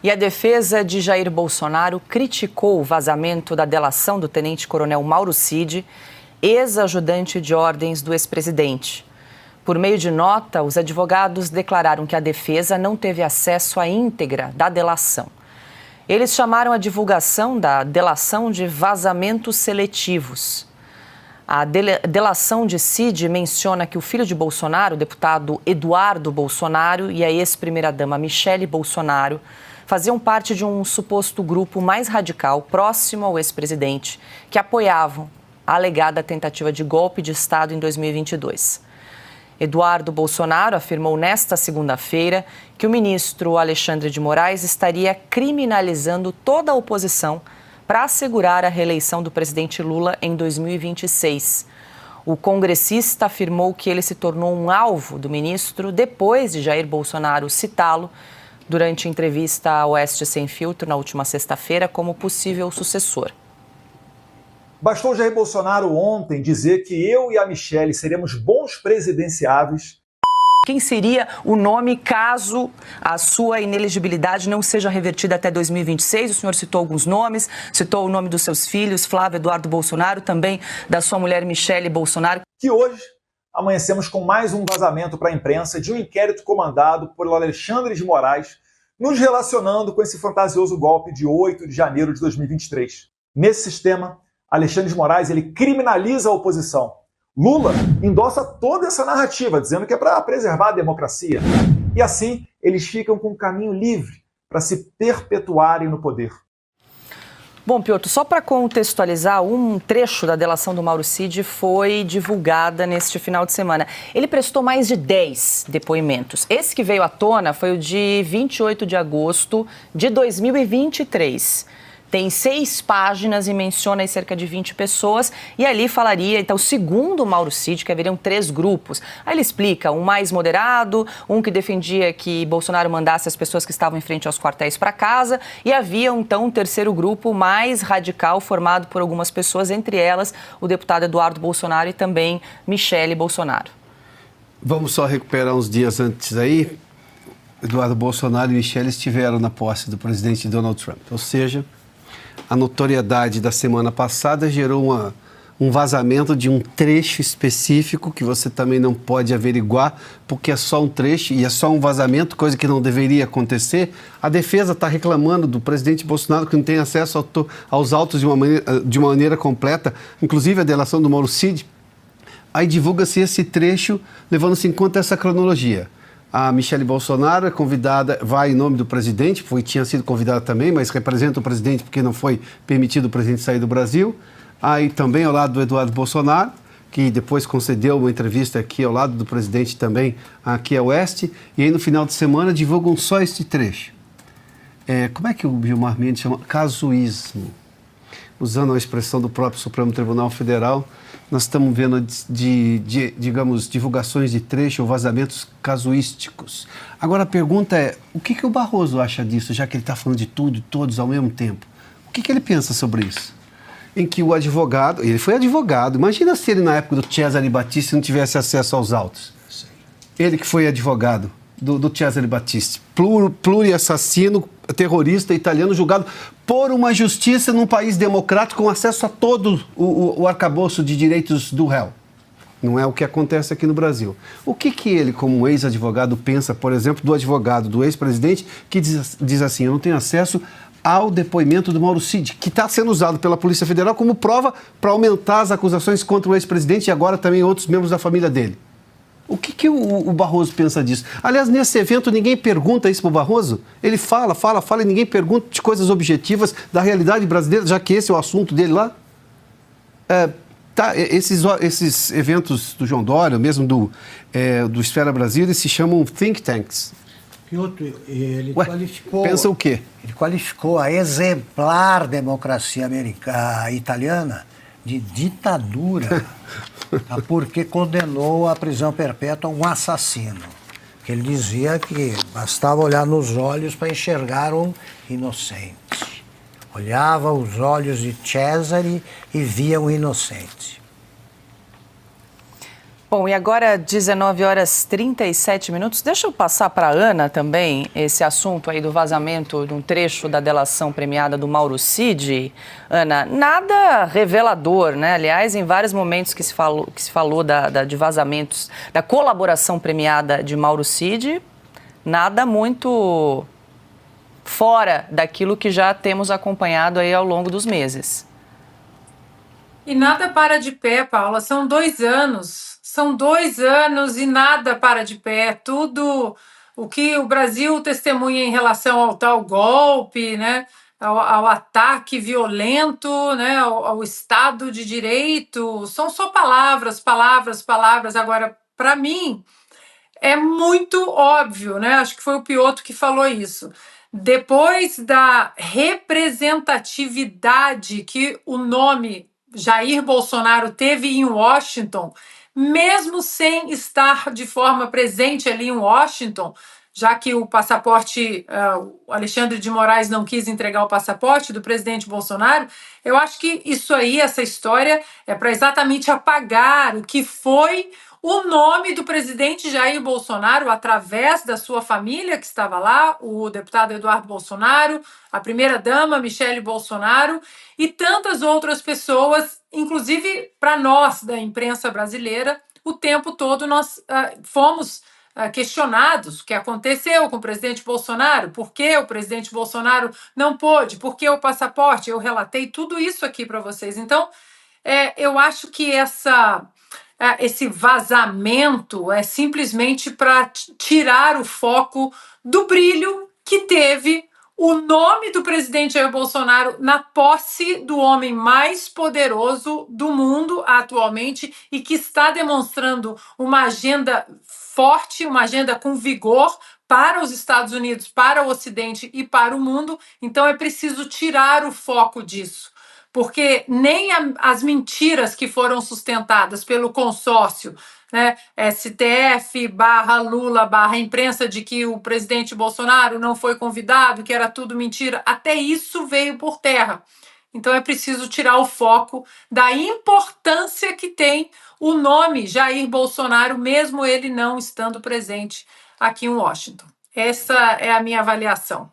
E a defesa de Jair Bolsonaro criticou o vazamento da delação do tenente-coronel Mauro Cid, ex-ajudante de ordens do ex-presidente. Por meio de nota, os advogados declararam que a defesa não teve acesso à íntegra da delação. Eles chamaram a divulgação da delação de vazamentos seletivos. A delação de Cid menciona que o filho de Bolsonaro, o deputado Eduardo Bolsonaro, e a ex-primeira-dama Michele Bolsonaro faziam parte de um suposto grupo mais radical próximo ao ex-presidente, que apoiavam a alegada tentativa de golpe de Estado em 2022. Eduardo Bolsonaro afirmou nesta segunda-feira que o ministro Alexandre de Moraes estaria criminalizando toda a oposição para assegurar a reeleição do presidente Lula em 2026. O congressista afirmou que ele se tornou um alvo do ministro depois de Jair Bolsonaro citá-lo durante entrevista ao Oeste Sem Filtro na última sexta-feira como possível sucessor. Bastou Jair Bolsonaro ontem dizer que eu e a Michele seremos bons presidenciáveis. Quem seria o nome caso a sua inelegibilidade não seja revertida até 2026? O senhor citou alguns nomes, citou o nome dos seus filhos, Flávio Eduardo Bolsonaro, também da sua mulher Michele Bolsonaro. Que hoje amanhecemos com mais um vazamento para a imprensa de um inquérito comandado por Alexandre de Moraes, nos relacionando com esse fantasioso golpe de 8 de janeiro de 2023. Nesse sistema, Alexandre de Moraes ele criminaliza a oposição. Lula endossa toda essa narrativa, dizendo que é para preservar a democracia. E assim, eles ficam com um caminho livre para se perpetuarem no poder. Bom, Piotr, só para contextualizar, um trecho da delação do Mauro Cid foi divulgada neste final de semana. Ele prestou mais de 10 depoimentos. Esse que veio à tona foi o de 28 de agosto de 2023. Tem 6 páginas e menciona aí cerca de 20 pessoas. E ali falaria, então, segundo o Mauro Cid, que haveriam 3 grupos. Aí ele explica, um mais moderado, um que defendia que Bolsonaro mandasse as pessoas que estavam em frente aos quartéis para casa. E havia, então, um terceiro grupo mais radical, formado por algumas pessoas, entre elas o deputado Eduardo Bolsonaro e também Michele Bolsonaro. Vamos só recuperar uns dias antes aí. Eduardo Bolsonaro e Michele estiveram na posse do presidente Donald Trump. Ou seja, a notoriedade da semana passada gerou um vazamento de um trecho específico que você também não pode averiguar, porque é só um trecho e é só um vazamento, coisa que não deveria acontecer. A defesa está reclamando do presidente Bolsonaro que não tem acesso aos autos de uma maneira completa, inclusive a delação do Mauro Cid. Aí divulga-se esse trecho, levando-se em conta essa cronologia. A Michele Bolsonaro é convidada, vai em nome do presidente, tinha sido convidada também, mas representa o presidente porque não foi permitido o presidente sair do Brasil. Aí também ao lado do Eduardo Bolsonaro, que depois concedeu uma entrevista aqui ao lado do presidente também, aqui a Oeste. E aí no final de semana divulgam só este trecho. Como é que o Gilmar Mendes chama? Casuísmo. Usando a expressão do próprio Supremo Tribunal Federal, nós estamos vendo, digamos, divulgações de trecho ou vazamentos casuísticos. Agora a pergunta é, o que o Barroso acha disso, já que ele está falando de tudo e todos ao mesmo tempo? O que ele pensa sobre isso? Em que o advogado, ele foi advogado, imagina se ele na época do Cesare Battisti não tivesse acesso aos autos. Sim. Ele que foi advogado do Cesare Battisti, pluriassassino, terrorista italiano, julgado por uma justiça num país democrático com acesso a todo o arcabouço de direitos do réu. Não é o que acontece aqui no Brasil. O que ele, como um ex-advogado, pensa, por exemplo, do advogado, do ex-presidente, que diz assim, eu não tenho acesso ao depoimento do Mauro Cid, que está sendo usado pela Polícia Federal como prova para aumentar as acusações contra o ex-presidente e agora também outros membros da família dele. O que o Barroso pensa disso? Aliás, nesse evento ninguém pergunta isso para o Barroso. Ele fala e ninguém pergunta de coisas objetivas da realidade brasileira, já que esse é o assunto dele lá. Esses eventos do João Dória, mesmo do Esfera Brasil, eles se chamam think tanks. Piotr, ele qualificou... Pensa o quê? Ele qualificou a exemplar democracia italiana de ditadura, porque condenou à prisão perpétua um assassino. Ele dizia que bastava olhar nos olhos para enxergar um inocente. Olhava os olhos de Cesare e via um inocente. Bom, e agora 19h37. Deixa eu passar para a Ana também esse assunto aí do vazamento de um trecho da delação premiada do Mauro Cid. Ana, nada revelador, né? Aliás, em vários momentos que se falou de vazamentos, da colaboração premiada de Mauro Cid, nada muito fora daquilo que já temos acompanhado aí ao longo dos meses. E nada para de pé, Paula. São 2 anos. São 2 anos e nada para de pé. Tudo o que o Brasil testemunha em relação ao tal golpe, né? Ao ataque violento, né? Ao Estado de Direito. São só palavras, palavras, palavras. Agora, para mim, é muito óbvio, né? Acho que foi o Piotr que falou isso. Depois da representatividade que o nome Jair Bolsonaro teve em Washington, mesmo sem estar de forma presente ali em Washington, já que o passaporte, o Alexandre de Moraes não quis entregar o passaporte do presidente Bolsonaro, eu acho que isso aí, essa história, é para exatamente apagar o que foi o nome do presidente Jair Bolsonaro, através da sua família que estava lá, o deputado Eduardo Bolsonaro, a primeira-dama Michele Bolsonaro e tantas outras pessoas, inclusive para nós da imprensa brasileira, o tempo todo nós fomos questionados o que aconteceu com o presidente Bolsonaro, por que o presidente Bolsonaro não pôde, por que o passaporte, eu relatei tudo isso aqui para vocês. Então, eu acho que esse vazamento é simplesmente para tirar o foco do brilho que teve o nome do presidente Jair Bolsonaro na posse do homem mais poderoso do mundo atualmente e que está demonstrando uma agenda forte, uma agenda com vigor para os Estados Unidos, para o Ocidente e para o mundo. Então é preciso tirar o foco disso, porque nem as mentiras que foram sustentadas pelo consórcio, né, STF / Lula / imprensa, de que o presidente Bolsonaro não foi convidado, que era tudo mentira, até isso veio por terra. Então é preciso tirar o foco da importância que tem o nome Jair Bolsonaro, mesmo ele não estando presente aqui em Washington. Essa é a minha avaliação.